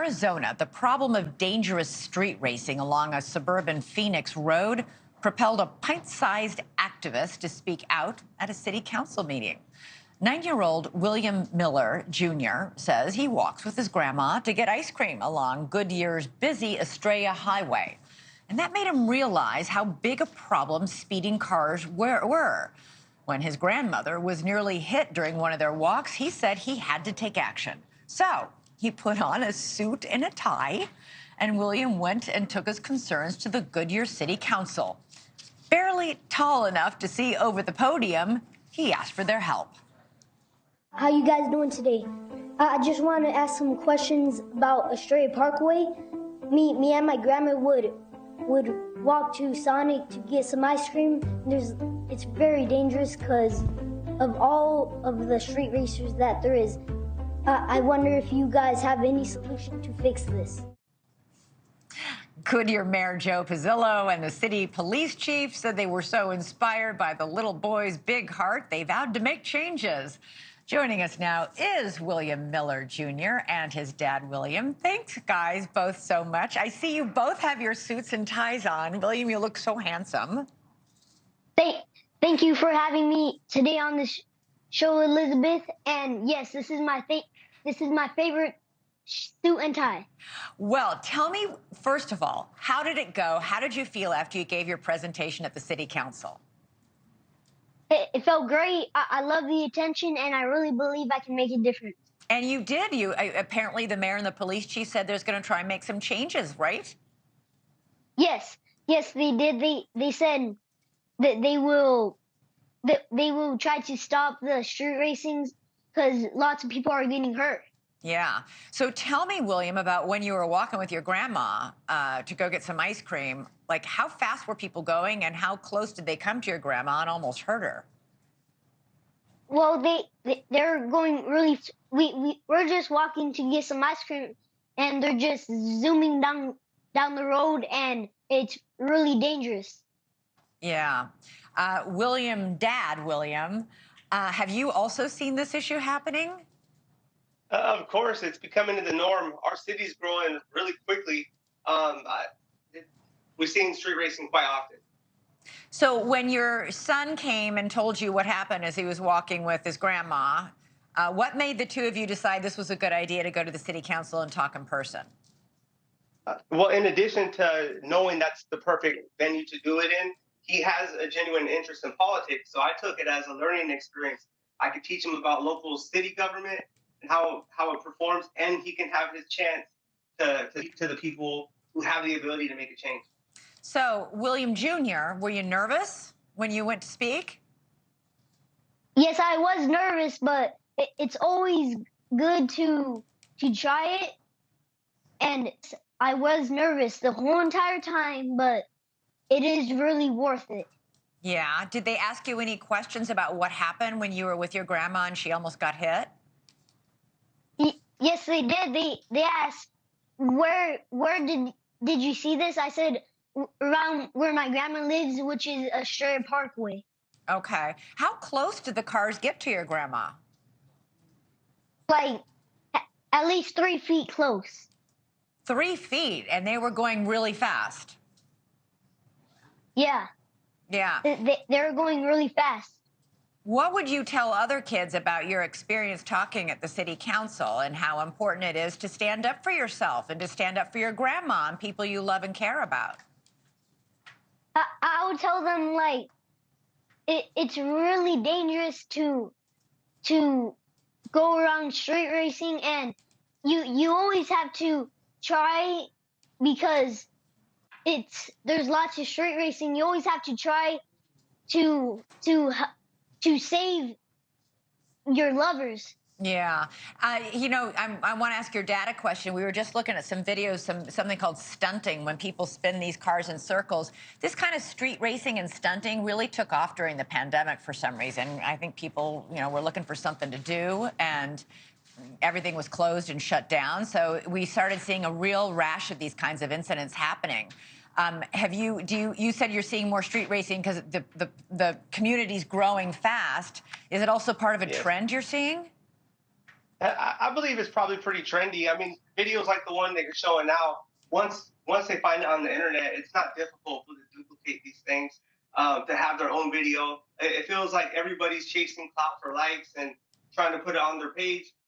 Arizona, the problem of dangerous street racing along a suburban Phoenix road propelled a pint-sized activist to speak out at a city council meeting. 9-year-old William Miller Jr. says he walks with his grandma to get ice cream along Goodyear's busy Estrella Highway. And that made him realize how big a problem speeding cars were. When his grandmother was nearly hit during one of their walks, he said he had to take action. So he put on a suit and a tie, and William went and took his concerns to the Goodyear City Council. Barely tall enough to see over the podium, he asked for their help. How you guys doing today? I just want to ask some questions about Estrella Parkway. Me and my grandma would walk to Sonic to get some ice cream. It's very dangerous because of all of the street racers that there is. I wonder if you guys have any solution to fix this. Goodyear Mayor Joe Pizzillo and the city police chief said they were so inspired by the little boy's big heart, they vowed to make changes. Joining us now is William Miller Jr. and his dad, William. Thanks, guys, both so much. I see you both have your suits and ties on. William, you look so handsome. Thank you for having me today on this show, Elizabeth. And yes, this is my favorite suit and tie. Well, tell me, first of all, how did it go? How did you feel after you gave your presentation at the city council? It felt great. I love the attention, and I really believe I can make a difference. And you did. Apparently, the mayor and the police chief said there's going to try and make some changes, right? Yes, they did. They said that they will try to stop the street racing because lots of people are getting hurt. Yeah. So tell me, William, about when you were walking with your grandma to go get some ice cream. Like, how fast were people going, and how close did they come to your grandma and almost hurt her? Well, they're going really. We're just walking to get some ice cream, and they're just zooming down the road, and it's really dangerous. Yeah. William, have you also seen this issue happening? Of course, it's becoming the norm. Our city's growing really quickly. We're seeing street racing quite often. So when your son came and told you what happened as he was walking with his grandma, what made the two of you decide this was a good idea to go to the city council and talk in person? Well, in addition to knowing that's the perfect venue to do it in, he has a genuine interest in politics. So I took it as a learning experience. I could teach him about local city government and how it performs, and he can have his chance to speak to the people who have the ability to make a change. So, William Jr., were you nervous when you went to speak? Yes, I was nervous, but it's always good to try it. And I was nervous the whole entire time, but it is really worth it. Yeah. Did they ask you any questions about what happened when you were with your grandma and she almost got hit? Yes, they did. They asked, where did you see this? I said, around where my grandma lives, which is Estrella Parkway. Okay. How close did the cars get to your grandma? Like, at least 3 feet close. 3 feet, and they were going really fast. Yeah. Yeah. They were going really fast. What would you tell other kids about your experience talking at the city council and how important it is to stand up for yourself and to stand up for your grandma and people you love and care about? I would tell them, like, it's really dangerous to go around street racing, and you always have to try, because there's lots of street racing. You always have to try to save your lovers. Yeah. You know, I want to ask your dad a question. We were just looking at some videos, something called stunting, when people spin these cars in circles. This kind of street racing and stunting really took off during the pandemic for some reason. I think people, were looking for something to do, and everything was closed and shut down. So we started seeing a real rash of these kinds of incidents happening. You said you're seeing more street racing because the community's growing fast. Is it also part of a trend you're seeing? I believe it's probably pretty trendy. I mean, videos like the one that you're showing now, once they find it on the internet, it's not difficult for them to duplicate these things, to have their own video. It feels like everybody's chasing clout for likes and trying to put it on their page.